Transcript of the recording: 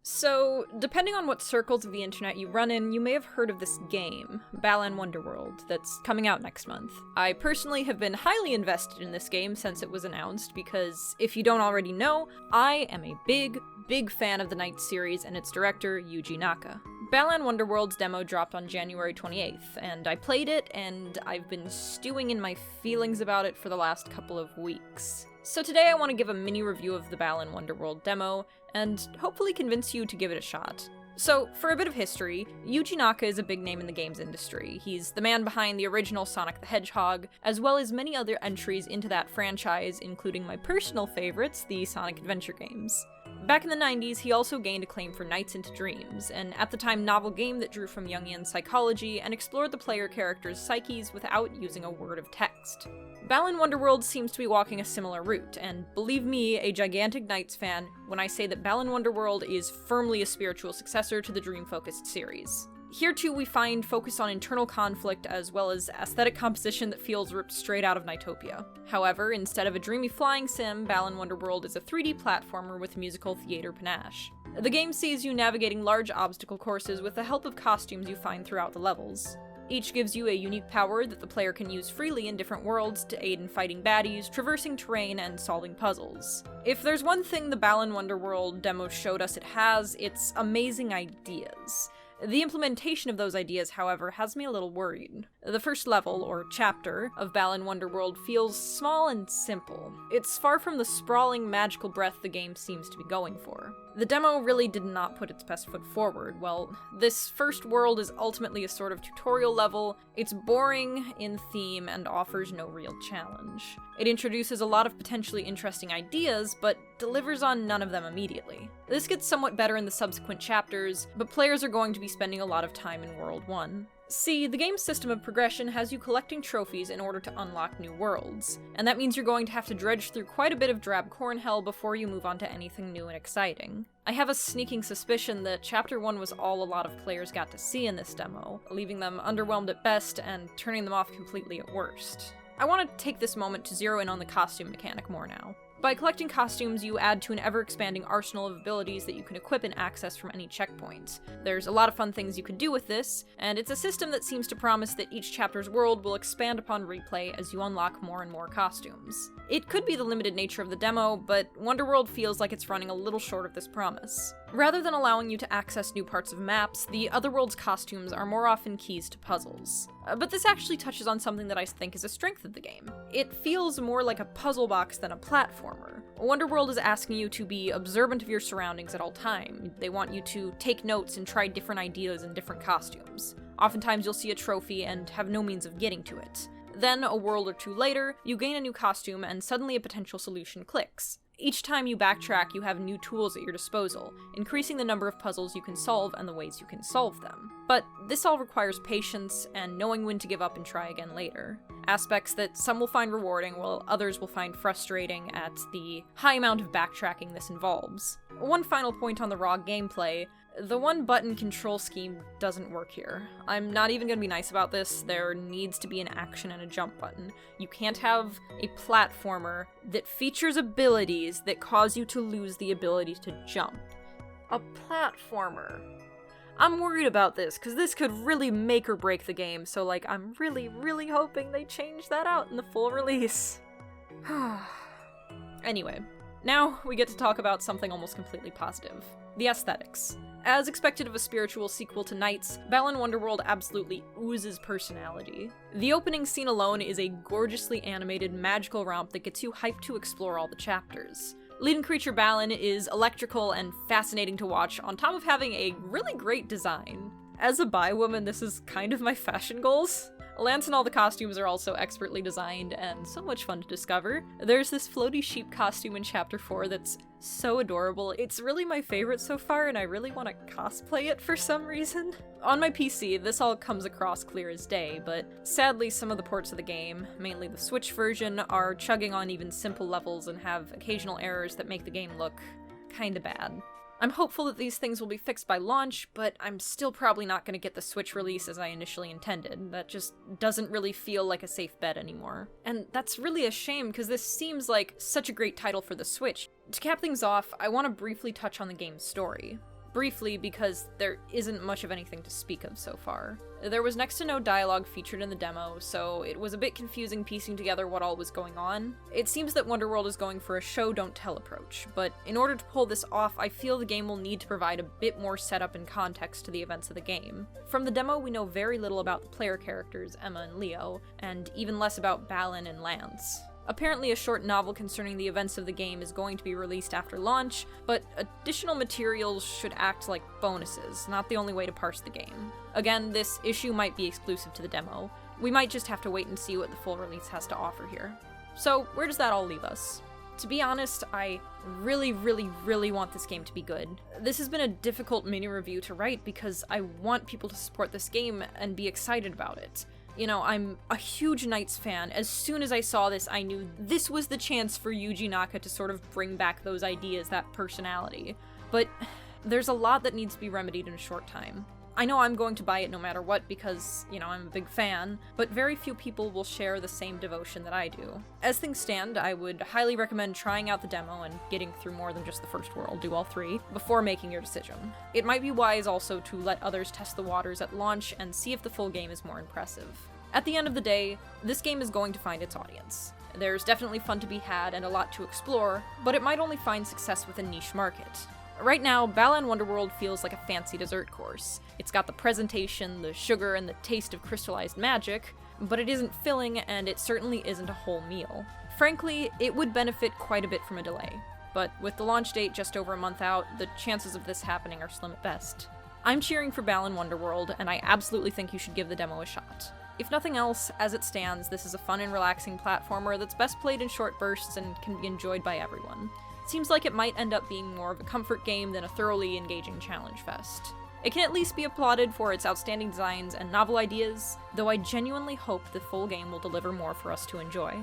So, depending on what circles of the internet you run in, you may have heard of this game, Balan Wonderworld, that's coming out next month. I personally have been highly invested in this game since it was announced, because if you don't already know, I am a big fan of the Knights series and its director, Yuji Naka. Balan Wonderworld's demo dropped on January 28th, and I played it, and I've been stewing in my feelings about it for the last couple of weeks. So today I want to give a mini review of the Balan Wonderworld demo, and hopefully convince you to give it a shot. So, for a bit of history, Yuji Naka is a big name in the games industry. He's the man behind the original Sonic the Hedgehog, as well as many other entries into that franchise, including my personal favorites, the Sonic Adventure games. Back in the 90s, he also gained acclaim for Nights into Dreams, an at the time novel game that drew from Jungian psychology and explored the player characters' psyches without using a word of text. Balan Wonderworld seems to be walking a similar route, and believe me, a gigantic Knights fan, when I say that Balan Wonderworld is firmly a spiritual successor to the Dream-focused series. Here too we find focus on internal conflict as well as aesthetic composition that feels ripped straight out of Nightopia. However, instead of a dreamy flying sim, Balan Wonderworld is a 3D platformer with musical theater panache. The game sees you navigating large obstacle courses with the help of costumes you find throughout the levels. Each gives you a unique power that the player can use freely in different worlds to aid in fighting baddies, traversing terrain, and solving puzzles. If there's one thing the Balan Wonderworld demo showed us it has, it's amazing ideas. The implementation of those ideas, however, has me a little worried. The first level, or chapter, of Balan Wonderworld feels small and simple. It's far from the sprawling, magical breadth the game seems to be going for. The demo really did not put its best foot forward. Well, this first world is ultimately a sort of tutorial level, it's boring in theme and offers no real challenge. It introduces a lot of potentially interesting ideas, but delivers on none of them immediately. This gets somewhat better in the subsequent chapters, but players are going to be spending a lot of time in World 1. See, the game's system of progression has you collecting trophies in order to unlock new worlds, and that means you're going to have to dredge through quite a bit of drab corn hell before you move on to anything new and exciting. I have a sneaking suspicion that Chapter 1 was all a lot of players got to see in this demo, leaving them underwhelmed at best and turning them off completely at worst. I want to take this moment to zero in on the costume mechanic more now. By collecting costumes, you add to an ever-expanding arsenal of abilities that you can equip and access from any checkpoint. There's a lot of fun things you can do with this, and it's a system that seems to promise that each chapter's world will expand upon replay as you unlock more and more costumes. It could be the limited nature of the demo, but Wonderworld feels like it's running a little short of this promise. Rather than allowing you to access new parts of maps, the Otherworld's costumes are more often keys to puzzles. But this actually touches on something that I think is a strength of the game. It feels more like a puzzle box than a platformer. Wonderworld is asking you to be observant of your surroundings at all time. They want you to take notes and try different ideas in different costumes. Oftentimes you'll see a trophy and have no means of getting to it. Then, a world or two later, you gain a new costume and suddenly a potential solution clicks. Each time you backtrack, you have new tools at your disposal, increasing the number of puzzles you can solve and the ways you can solve them. But this all requires patience and knowing when to give up and try again later. Aspects that some will find rewarding, while others will find frustrating at the high amount of backtracking this involves. One final point on the raw gameplay. The one-button control scheme doesn't work here. I'm not even gonna be nice about this. There needs to be an action and a jump button. You can't have a platformer that features abilities that cause you to lose the ability to jump. A platformer. I'm worried about this, because this could really make or break the game, so I'm really hoping they change that out in the full release. Anyway, now we get to talk about something almost completely positive. The aesthetics. As expected of a spiritual sequel to Nights, Balan Wonderworld absolutely oozes personality. The opening scene alone is a gorgeously animated magical romp that gets you hyped to explore all the chapters. Leading creature Balan is electrical and fascinating to watch, on top of having a really great design. As a bi woman, this is kind of my fashion goals. Lance and all the costumes are also expertly designed and so much fun to discover. There's this floaty sheep costume in Chapter 4 that's so adorable. It's really my favorite so far, and I really want to cosplay it for some reason. On my PC, this all comes across clear as day, but sadly some of the ports of the game, mainly the Switch version, are chugging on even simple levels and have occasional errors that make the game look kinda bad. I'm hopeful that these things will be fixed by launch, but I'm still probably not going to get the Switch release as I initially intended. That just doesn't really feel like a safe bet anymore. And that's really a shame, because this seems like such a great title for the Switch. To cap things off, I want to briefly touch on the game's story. briefly because there isn't much of anything to speak of so far. There was next to no dialogue featured in the demo, so it was a bit confusing piecing together what all was going on. It seems that Wonderworld is going for a show-don't-tell approach, but in order to pull this off, I feel the game will need to provide a bit more setup and context to the events of the game. From the demo, we know very little about the player characters, Emma and Leo, and even less about Balan and Lance. Apparently a short novel concerning the events of the game is going to be released after launch, but additional materials should act like bonuses, not the only way to parse the game. Again, this issue might be exclusive to the demo. We might just have to wait and see what the full release has to offer here. So where does that all leave us? To be honest, I really want this game to be good. This has been a difficult mini-review to write because I want people to support this game and be excited about it. You know, I'm a huge Knights fan. As soon as I saw this, I knew this was the chance for Yuji Naka to sort of bring back those ideas, that personality. But there's a lot that needs to be remedied in a short time. I know I'm going to buy it no matter what because, you know, I'm a big fan, but very few people will share the same devotion that I do. As things stand, I would highly recommend trying out the demo and getting through more than just the first world, do all three, before making your decision. It might be wise also to let others test the waters at launch and see if the full game is more impressive. At the end of the day, this game is going to find its audience. There's definitely fun to be had and a lot to explore, but it might only find success with a niche market. Right now, Balan Wonderworld feels like a fancy dessert course. It's got the presentation, the sugar, and the taste of crystallized magic, but it isn't filling, and it certainly isn't a whole meal. Frankly, it would benefit quite a bit from a delay, but with the launch date just over a month out, the chances of this happening are slim at best. I'm cheering for Balan Wonderworld, and I absolutely think you should give the demo a shot. If nothing else, as it stands, this is a fun and relaxing platformer that's best played in short bursts and can be enjoyed by everyone. Seems like it might end up being more of a comfort game than a thoroughly engaging challenge fest. It can at least be applauded for its outstanding designs and novel ideas, though I genuinely hope the full game will deliver more for us to enjoy.